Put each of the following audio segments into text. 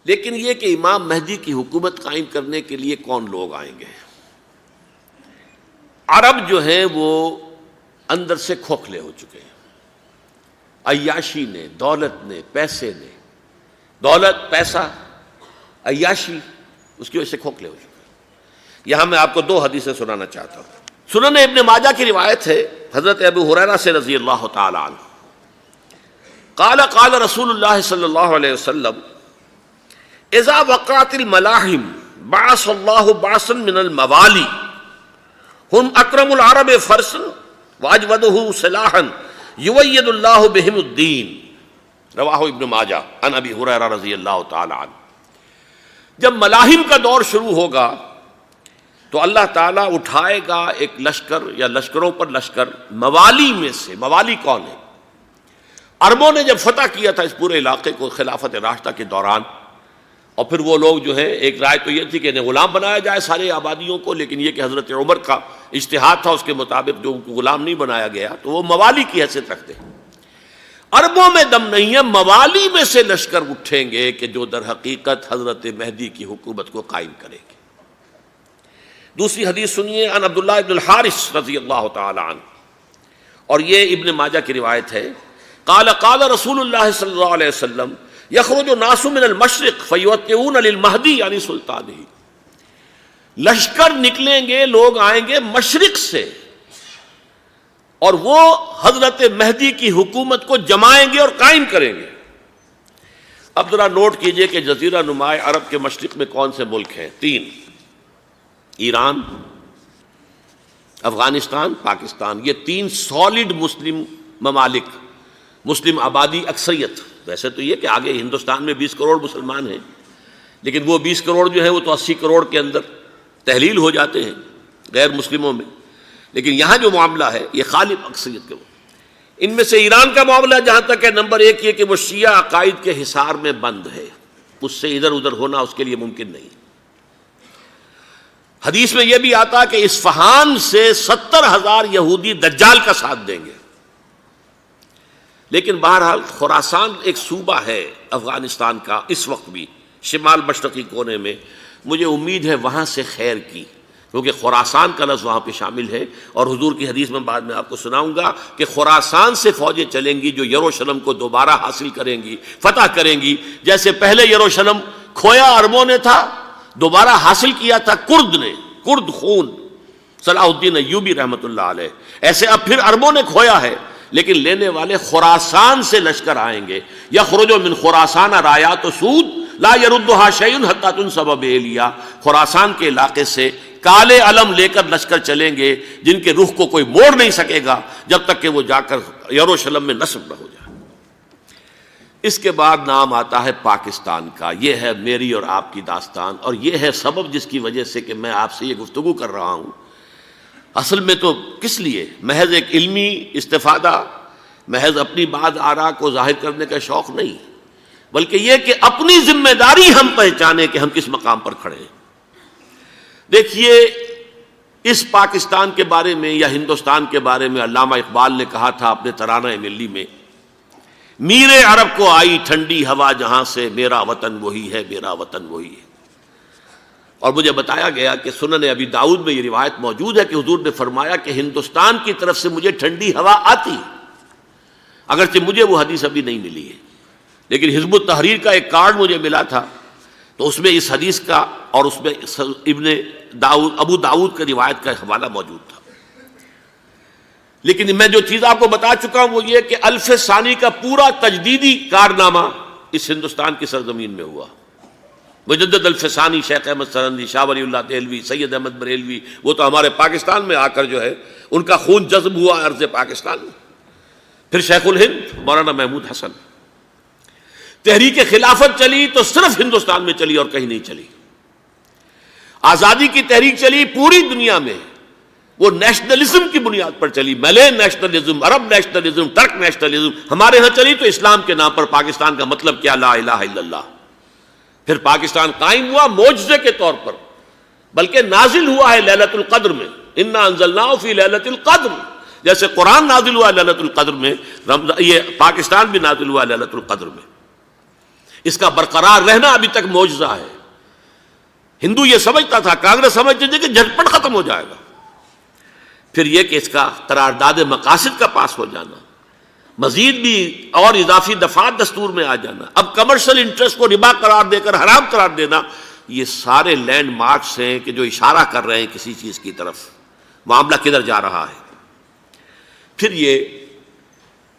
لیکن یہ کہ امام مہدی کی حکومت قائم کرنے کے لیے کون لوگ آئیں گے؟ عرب جو ہیں وہ اندر سے کھوکھلے ہو چکے ہیں، عیاشی نے، دولت نے، پیسے نے، دولت، پیسہ، عیاشی، اس کی وجہ سے کھوکھلے ہو چکے ہیں۔ یہاں میں آپ کو دو حدیثیں سنانا چاہتا ہوں۔ سنن ابن ماجہ کی روایت ہے حضرت ابو ہریرہ سے رضی اللہ تعالی عنہ، قال قال رسول اللہ صلی اللہ علیہ وسلم اذا وقعت الملاحم بعث اللہ بعثا من الموالی ہم اکرم العرب فرسا واجودہ سلاحا یوید اللہ بہم الدین، رواہ ابن ماجہ عن ابی ہریرہ رضی اللہ تعالی عنہ۔ جب ملاحم کا دور شروع ہوگا تو اللہ تعالیٰ اٹھائے گا ایک لشکر یا لشکروں پر لشکر موالی میں سے۔ موالی کون ہے؟ عربوں نے جب فتح کیا تھا اس پورے علاقے کو خلافت راشدہ کے دوران، اور پھر وہ لوگ جو ہے، ایک رائے تو یہ تھی کہ انہیں غلام بنایا جائے سارے آبادیوں کو، لیکن یہ کہ حضرت عمر کا اجتہاد تھا، اس کے مطابق جو ان کو غلام نہیں بنایا گیا تو وہ موالی کی حیثیت رکھتے ہیں۔ عربوں میں دم نہیں ہے، موالی میں سے لشکر اٹھیں گے کہ جو در حقیقت حضرت مہدی کی حکومت کو قائم کرے گے۔ دوسری حدیث سنیے، عن عبداللہ ابن الحارث رضی اللہ تعالی عنہ، اور یہ ابن ماجہ کی روایت ہے، قال قال رسول اللہ صلی اللہ علیہ وسلم یخرج الناس من المشرق فیوطئون للمہدی یعنی سلطانہ، لشکر نکلیں گے، لوگ آئیں گے مشرق سے اور وہ حضرت مہدی کی حکومت کو جمائیں گے اور قائم کریں گے۔ اب ذرا نوٹ کیجئے کہ جزیرہ نماء عرب کے مشرق میں کون سے ملک ہیں؟ تین: ایران، افغانستان، پاکستان۔ یہ تین سالڈ مسلم ممالک، مسلم آبادی اکثریت۔ ویسے تو یہ کہ آگے ہندوستان میں 20 کروڑ مسلمان ہیں، لیکن وہ 20 کروڑ جو ہے وہ تو 80 کروڑ کے اندر تحلیل ہو جاتے ہیں غیر مسلموں میں، لیکن یہاں جو معاملہ ہے یہ غالب اکثریت کے۔ ان میں سے ایران کا معاملہ جہاں تک ہے، نمبر 1 یہ کہ وہ شیعہ عقائد کے حصار میں بند ہے، اس سے ادھر ادھر ہونا اس کے لیے ممکن نہیں۔ حدیث میں یہ بھی آتا کہ اصفہان سے 70,000 یہودی دجال کا ساتھ دیں گے۔ لیکن بہرحال خراسان ایک صوبہ ہے افغانستان کا اس وقت بھی، شمال مشرقی کونے میں، مجھے امید ہے وہاں سے خیر کی، کیونکہ خراسان کا لفظ وہاں پہ شامل ہے، اور حضور کی حدیث میں بعد میں آپ کو سناؤں گا کہ خراسان سے فوجیں چلیں گی جو یروشلم کو دوبارہ حاصل کریں گی، فتح کریں گی۔ جیسے پہلے یروشلم کھویا عربوں نے تھا، دوبارہ حاصل کیا تھا کرد نے، کرد خون صلاح الدین ایوبی رحمۃ اللہ علیہ، ایسے اب پھر عربوں نے کھویا ہے، لیکن لینے والے خراسان سے لشکر آئیں گے۔ یخرج من خراسان رایات سود لا یردھا شیء حتی تنصب بإیلیا، خراسان کے علاقے سے کالے علم لے کر لشکر چلیں گے جن کے رخ کو کوئی موڑ نہیں سکے گا جب تک کہ وہ جا کر یروشلم میں نصب نہ ہو جائے۔ اس کے بعد نام آتا ہے پاکستان کا۔ یہ ہے میری اور آپ کی داستان، اور یہ ہے سبب جس کی وجہ سے کہ میں آپ سے یہ گفتگو کر رہا ہوں۔ اصل میں تو کس لیے؟ محض ایک علمی استفادہ، محض اپنی بات آراء کو ظاہر کرنے کا شوق نہیں، بلکہ یہ کہ اپنی ذمہ داری ہم پہچانیں کہ ہم کس مقام پر کھڑے ہیں۔ دیکھیے، اس پاکستان کے بارے میں یا ہندوستان کے بارے میں علامہ اقبال نے کہا تھا اپنے ترانہ ملی میں، میرے عرب کو آئی ٹھنڈی ہوا جہاں سے، میرا وطن وہی ہے، میرا وطن وہی ہے۔ اور مجھے بتایا گیا کہ سنن ابی داؤد میں یہ روایت موجود ہے کہ حضور نے فرمایا کہ ہندوستان کی طرف سے مجھے ٹھنڈی ہوا آتی ہے، اگرچہ مجھے وہ حدیث ابھی نہیں ملی ہے، لیکن حزب التحریر کا ایک کارڈ مجھے ملا تھا، تو اس میں اس حدیث کا اور اس میں ابو داؤد کا روایت کا حوالہ موجود تھا۔ لیکن میں جو چیز آپ کو بتا چکا ہوں وہ یہ کہ الف ثانی کا پورا تجدیدی کارنامہ اس ہندوستان کی سرزمین میں ہوا۔ مجدد الف ثانی شیخ احمد سرندی، شاہ ولی اللہ دہلوی، سید احمد بریلوی، وہ تو ہمارے پاکستان میں آ کر جو ہے ان کا خون جذب ہوا ارض پاکستان میں۔ پھر شیخ الہند مولانا محمود حسن۔ تحریک خلافت چلی تو صرف ہندوستان میں چلی اور کہیں نہیں چلی۔ آزادی کی تحریک چلی پوری دنیا میں، وہ نیشنلزم کی بنیاد پر چلی، ملے نیشنلزم، عرب نیشنلزم، ترک نیشنلزم۔ ہمارے ہاں چلی تو اسلام کے نام پر، پاکستان کا مطلب کیا؟ لا الہ الا اللہ۔ پھر پاکستان قائم ہوا معجزے کے طور پر، بلکہ نازل ہوا ہے لیلۃ القدر میں، انا انزلناہ فی لیلۃ القدر، جیسے قرآن نازل ہوا لیلۃ القدر میں، یہ پاکستان بھی نازل ہوا لیلۃ القدر میں۔ اس کا برقرار رہنا ابھی تک معجزہ ہے۔ ہندو یہ سمجھتا تھا، کانگریس سمجھتی تھی کہ جھٹپٹ ختم ہو جائے گا۔ پھر یہ کہ اس کا قرارداد مقاصد کا پاس ہو جانا، مزید بھی اور اضافی دفعات دستور میں آ جانا، اب کمرشل انٹرسٹ کو ربا قرار دے کر حرام قرار دینا، یہ سارے لینڈ مارکس ہیں کہ جو اشارہ کر رہے ہیں کسی چیز کی طرف، معاملہ کدھر جا رہا ہے۔ پھر یہ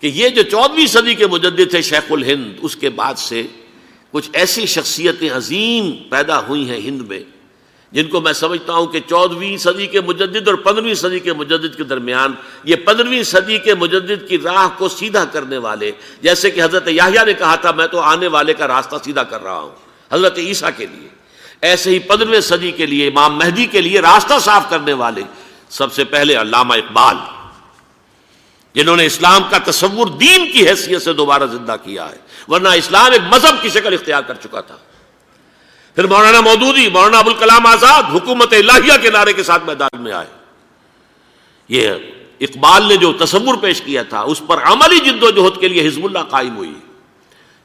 کہ یہ جو 14ویں صدی کے مجدد تھے شیخ الہند، اس کے بعد سے کچھ ایسی شخصیتیں عظیم پیدا ہوئی ہیں ہند میں، جن کو میں سمجھتا ہوں کہ 14ویں صدی کے مجدد اور 15ویں صدی کے مجدد کے درمیان، یہ 15ویں صدی کے مجدد کی راہ کو سیدھا کرنے والے، جیسے کہ حضرت یحییٰ نے کہا تھا میں تو آنے والے کا راستہ سیدھا کر رہا ہوں حضرت عیسیٰ کے لیے، ایسے ہی 15ویں صدی کے لیے امام مہدی کے لیے راستہ صاف کرنے والے سب سے پہلے علامہ اقبال، جنہوں نے اسلام کا تصور دین کی حیثیت سے دوبارہ زندہ کیا ہے، ورنہ اسلام ایک مذہب کی شکل اختیار کر چکا تھا۔ پھر مولانا مودودی، مولانا ابوالکلام آزاد حکومت الہیہ کے نعرے کے ساتھ میدان میں آئے۔ یہ اقبال نے جو تصور پیش کیا تھا اس پر عملی جد و جہد کے لیے حزب اللہ قائم ہوئی۔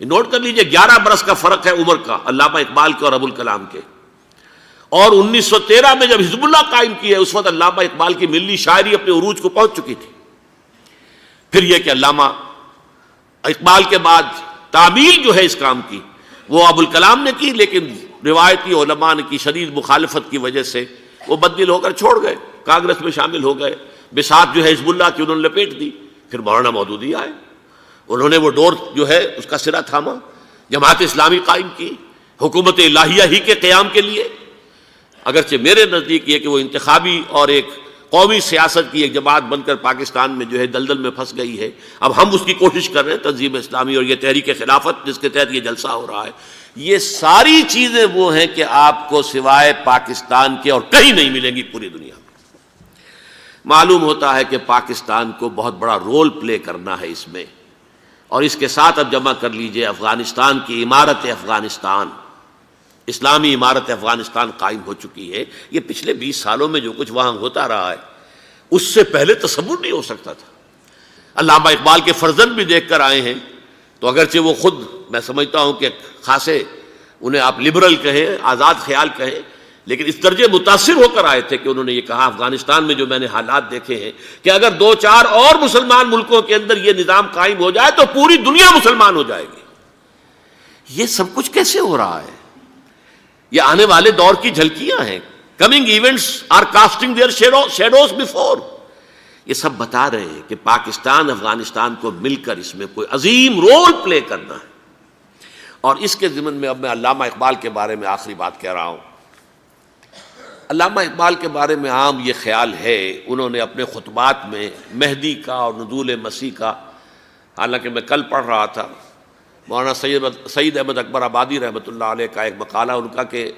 نوٹ کر لیجئے 11 برس کا فرق ہے عمر کا علامہ اقبال کے اور ابوالکلام کے، اور 1913 میں جب حزب اللہ قائم کی ہے اس وقت علامہ اقبال کی ملی شاعری اپنے عروج کو پہنچ چکی تھی۔ پھر یہ کہ علامہ اقبال کے بعد تعمیل جو ہے اس کام کی وہ ابوالکلام نے کی، لیکن روایتی علماء نے کی شدید مخالفت کی وجہ سے وہ بددل ہو کر چھوڑ گئے، کانگریس میں شامل ہو گئے، بساط جو ہے حزب اللہ کی انہوں نے لپیٹ دی۔ پھر مولانا مودودی آئے، انہوں نے وہ ڈور جو ہے اس کا سرا تھاما، جماعت اسلامی قائم کی حکومت الہیہ ہی کے قیام کے لیے۔ اگرچہ میرے نزدیک یہ کہ وہ انتخابی اور ایک قومی سیاست کی ایک جماعت بن کر پاکستان میں جو ہے دلدل میں پھنس گئی ہے، اب ہم اس کی کوشش کر رہے ہیں، تنظیم اسلامی اور یہ تحریک خلافت جس کے تحت یہ جلسہ ہو رہا ہے، یہ ساری چیزیں وہ ہیں کہ آپ کو سوائے پاکستان کے اور کہیں نہیں ملیں گی پوری دنیا میں۔ معلوم ہوتا ہے کہ پاکستان کو بہت بڑا رول پلے کرنا ہے اس میں، اور اس کے ساتھ اب جمع کر لیجئے افغانستان کی عمارت افغانستان، اسلامی عمارت افغانستان قائم ہو چکی ہے۔ یہ پچھلے 20 سالوں میں جو کچھ وہاں ہوتا رہا ہے اس سے پہلے تصور نہیں ہو سکتا تھا۔ علامہ اقبال کے فرزند بھی دیکھ کر آئے ہیں، تو اگرچہ وہ خود میں سمجھتا ہوں کہ خاصے انہیں آپ لبرل کہیں، آزاد خیال کہیں، لیکن اس درجے متاثر ہو کر آئے تھے کہ انہوں نے یہ کہا افغانستان میں جو میں نے حالات دیکھے ہیں کہ اگر 2-4 اور مسلمان ملکوں کے اندر یہ نظام قائم ہو جائے تو پوری دنیا مسلمان ہو جائے گی۔ یہ سب کچھ کیسے ہو رہا ہے؟ یہ آنے والے دور کی جھلکیاں ہیں۔ Coming events are casting their shadows before. یہ سب بتا رہے ہیں کہ پاکستان افغانستان کو مل کر اس میں کوئی عظیم رول پلے کرنا ہے۔ اور اس کے ضمن میں اب میں علامہ اقبال کے بارے میں آخری بات کہہ رہا ہوں۔ علامہ اقبال کے بارے میں عام یہ خیال ہے، انہوں نے اپنے خطبات میں مہدی کا اور نزول مسیح کا، حالانکہ میں کل پڑھ رہا تھا مولانا سید احمد اکبر آبادی رحمۃ اللہ علیہ کا ایک مقالہ ان کا کہ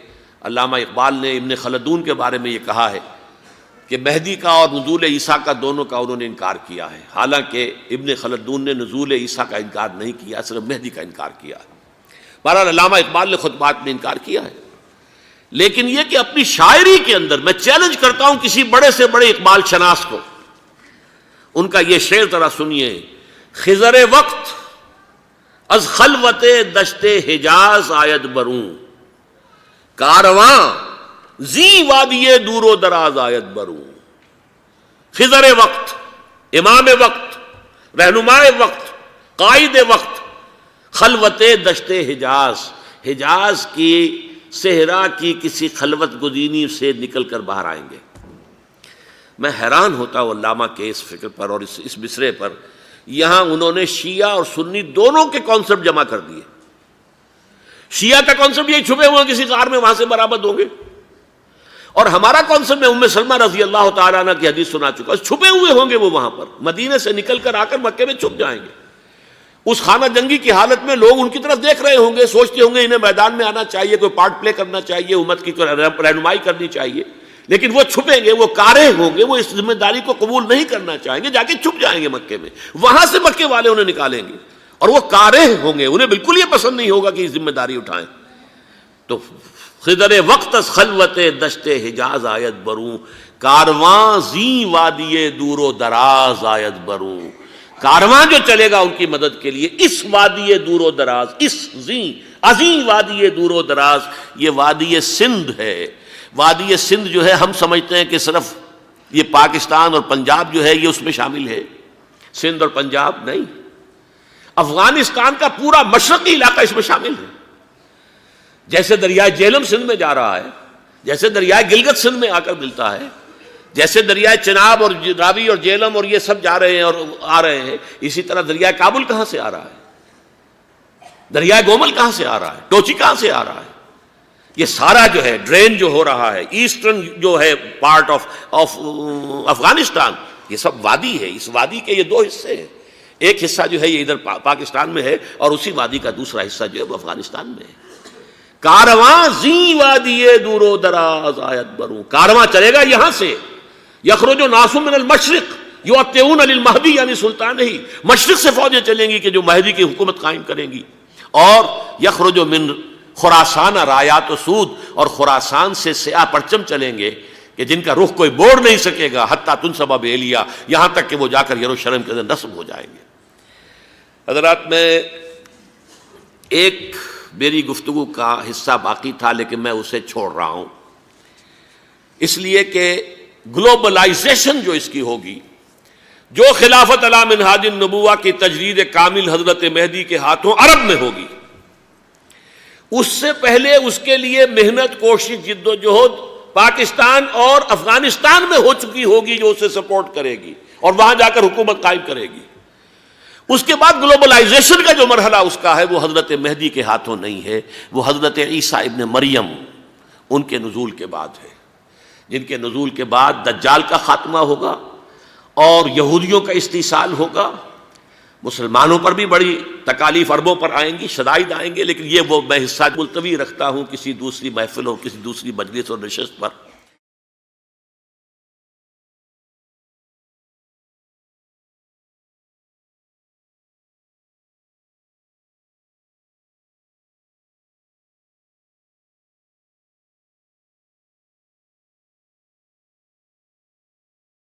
علامہ اقبال نے ابن خلدون کے بارے میں یہ کہا ہے کہ مہدی کا اور نزول عیسیٰ کا دونوں کا انہوں نے انکار کیا ہے، حالانکہ ابن خلدون نے نزول عیسیٰ کا انکار نہیں کیا، صرف مہدی کا انکار کیا ہے۔ بہرحال علامہ اقبال نے خطبات میں انکار کیا ہے، لیکن یہ کہ اپنی شاعری کے اندر میں چیلنج کرتا ہوں کسی بڑے سے بڑے اقبال شناس کو، ان کا یہ شعر ذرا سنیے: خضر وقت از خلوت دشت حجاز آید بروں، کارواں زی وادی دور و دراز آید بروں۔ خضر وقت، امام وقت، رہنمائے وقت، قائد وقت، خلوت دشت حجاز، حجاز کی صحرا کی کسی خلوت گزینی سے نکل کر باہر آئیں گے۔ میں حیران ہوتا ہوں علامہ کے اس فکر پر اور اس مصرے پر۔ یہاں انہوں نے شیعہ اور سنی دونوں کے کانسیپٹ جمع کر دیے۔ شیعہ کا کانسیپٹ یہی چھپے ہوئے کسی غار میں وہاں سے برآمد ہوں گے، اور ہمارا کانسیپٹ میں ام سلمہ رضی اللہ تعالیٰ عنہ کی حدیث سنا چکا، چھپے ہوئے ہوں گے وہ وہاں پر، مدینے سے نکل کر آ کر مکے میں چھپ جائیں گے۔ اس خانہ جنگی کی حالت میں لوگ ان کی طرف دیکھ رہے ہوں گے، سوچتے ہوں گے انہیں میدان میں آنا چاہیے، کوئی پارٹ پلے کرنا چاہیے، امت کی رہنمائی کرنی چاہیے، لیکن وہ چھپیں گے، وہ کارے ہوں گے، وہ اس ذمہ داری کو قبول نہیں کرنا چاہیں گے، جا کے چھپ جائیں گے مکے میں، وہاں سے مکے والے انہیں نکالیں گے، اور وہ کارے ہوں گے، انہیں بالکل یہ پسند نہیں ہوگا کہ یہ ذمہ داری اٹھائیں۔ تو خضر وقت از خلوت دشت حجاز آیت بروں، کارواں زی وادی دور و دراز آیت بروں۔ کارواں جو چلے گا ان کی مدد کے لیے اس وادی دور و دراز، اس زی عظیم وادی دور و دراز، یہ وادی سندھ ہے۔ وادی سندھ جو ہے ہم سمجھتے ہیں کہ صرف یہ پاکستان اور پنجاب جو ہے یہ اس میں شامل ہے، سندھ اور پنجاب نہیں، افغانستان کا پورا مشرقی علاقہ اس میں شامل ہے۔ جیسے دریائے جہلم سندھ میں جا رہا ہے، جیسے دریائے گلگت سندھ میں آ کر ملتا ہے، جیسے دریائے چناب اور راوی اور جہلم اور یہ سب جا رہے ہیں اور آ رہے ہیں، اسی طرح دریائے کابل کہاں سے آ رہا ہے، دریائے گومل کہاں سے آ رہا ہے، ٹوچی کہاں سے آ رہا ہے، یہ سارا جو ہے ڈرین جو ہو رہا ہے ایسٹرن جو ہے پارٹ آف افغانستان، یہ سب وادی ہے۔ اس وادی کے یہ دو حصے ہیں، ایک حصہ جو ہے یہ ادھر پاکستان میں ہے اور اسی وادی کا دوسرا حصہ جو ہے وہ افغانستان میں ہے۔ کارواں زی وادی دور و دراز آیت بروں، کارواں چلے گا یہاں سے، یخرج ناس من المشرق یؤتون للمہدی یعنی سلطان ہی، مشرق سے فوجیں چلیں گی کہ جو مہدی کی حکومت قائم کریں گی، اور یخرج من خراسان رایات و سود، اور خراسان سے سیاہ پرچم چلیں گے کہ جن کا رخ کوئی موڑ نہیں سکے گا، حتیٰ تنصب بإیلیا، یہاں تک کہ وہ جا کر یروشلم کے اندر نصب ہو جائیں گے۔ حضرات، میں ایک میری گفتگو کا حصہ باقی تھا لیکن میں اسے چھوڑ رہا ہوں، اس لیے کہ گلوبلائزیشن جو اس کی ہوگی، جو خلافت علی منہاج النبوہ کی تجدید کامل حضرت مہدی کے ہاتھوں عرب میں ہوگی، اس سے پہلے اس کے لیے محنت، کوشش، جد و جہد پاکستان اور افغانستان میں ہو چکی ہوگی جو اسے سپورٹ کرے گی اور وہاں جا کر حکومت قائم کرے گی۔ اس کے بعد گلوبلائزیشن کا جو مرحلہ اس کا ہے وہ حضرت مہدی کے ہاتھوں نہیں ہے، وہ حضرت عیسیٰ ابن مریم ان کے نزول کے بعد ہے، جن کے نزول کے بعد دجال کا خاتمہ ہوگا اور یہودیوں کا استحصال ہوگا۔ مسلمانوں پر بھی بڑی تکالیف عربوں پر آئیں گی، شدائد آئیں گے، لیکن یہ وہ میں حصہ ملتوی رکھتا ہوں کسی دوسری محفل اور کسی دوسری مجلس اور نشست پر۔